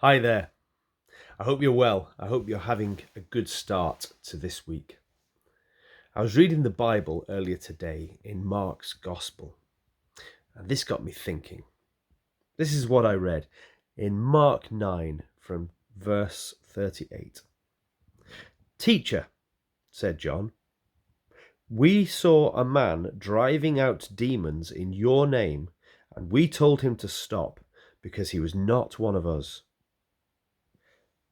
Hi there. I hope you're well. I hope you're having a good start to this week. I was reading the Bible earlier today in Mark's Gospel, and this got me thinking. This is what I read in Mark 9 from verse 38. "Teacher," said John, "we saw a man driving out demons in your name, and we told him to stop because he was not one of us."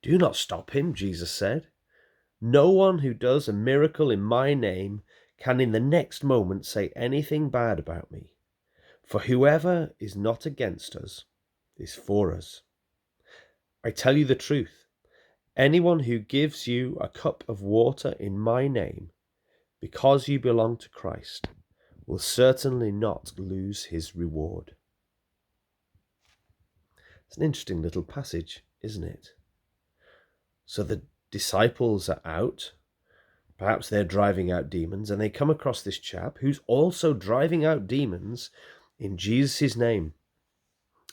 "Do not stop him," Jesus said. "No one who does a miracle in my name can in the next moment say anything bad about me. For whoever is not against us is for us. I tell you the truth. Anyone who gives you a cup of water in my name, because you belong to Christ, will certainly not lose his reward." It's an interesting little passage, isn't it? So the disciples are out. Perhaps they're driving out demons, and they come across this chap who's also driving out demons in Jesus' name.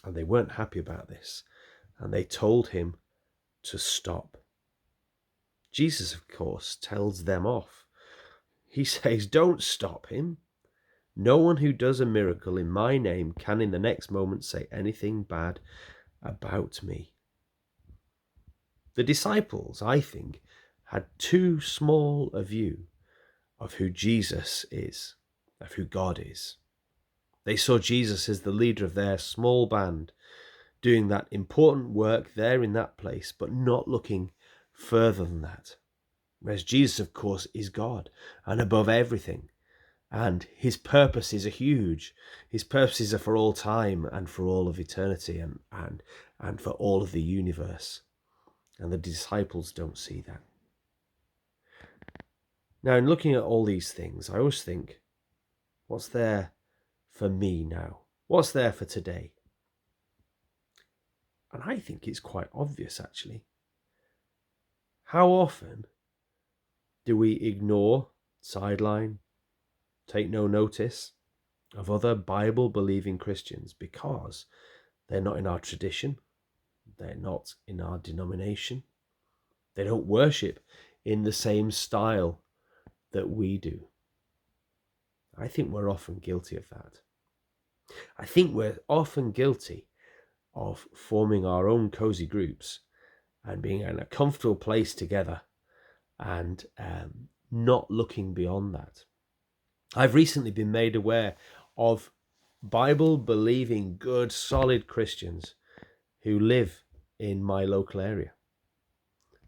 And they weren't happy about this, and they told him to stop. Jesus, of course, tells them off. He says, "Don't stop him. No one who does a miracle in my name can in the next moment say anything bad about me." The disciples, I think, had too small a view of who Jesus is, of who God is. They saw Jesus as the leader of their small band, doing that important work there in that place, but not looking further than that. Whereas Jesus, of course, is God and above everything. And his purposes are huge. His purposes are for all time and for all of eternity and for all of the universe. And the disciples don't see that. Now, in looking at all these things, I always think, what's there for me now? What's there for today? And I think it's quite obvious, actually. How often do we ignore, sideline, take no notice of other Bible-believing Christians because they're not in our tradition, they're not in our denomination, they don't worship in the same style that we do? I think we're often guilty of that. I think we're often guilty of forming our own cozy groups and being in a comfortable place together and not looking beyond that. I've recently been made aware of Bible-believing, good, solid Christians who live in my local area,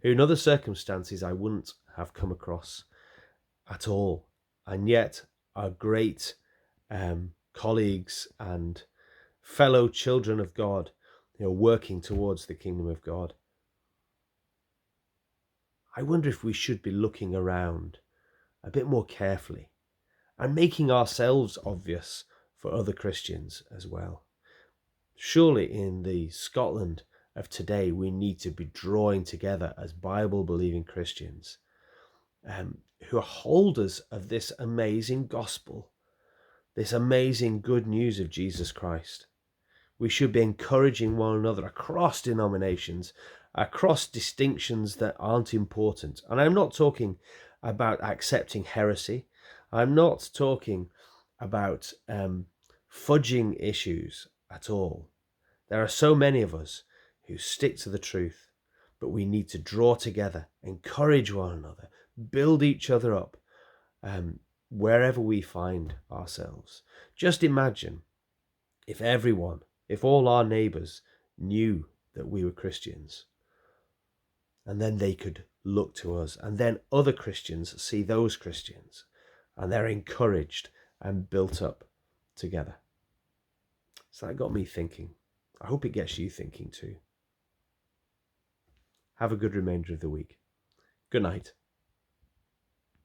who in other circumstances I wouldn't have come across at all, and yet are great colleagues and fellow children of God who are working towards the kingdom of God. I wonder if we should be looking around a bit more carefully and making ourselves obvious for other Christians as well. Surely in the Scotland of today, we need to be drawing together as Bible-believing Christians who are holders of this amazing gospel, this amazing good news of Jesus Christ. We should be encouraging one another across denominations, across distinctions that aren't important. And I'm not talking about accepting heresy. I'm not talking about fudging issues at all. There are so many of us who stick to the truth, but we need to draw together, encourage one another, build each other up wherever we find ourselves. Just imagine if all our neighbours knew that we were Christians, and then they could look to us, and then other Christians see those Christians, and they're encouraged and built up together. So that got me thinking. I hope it gets you thinking too. Have a good remainder of the week. Good night.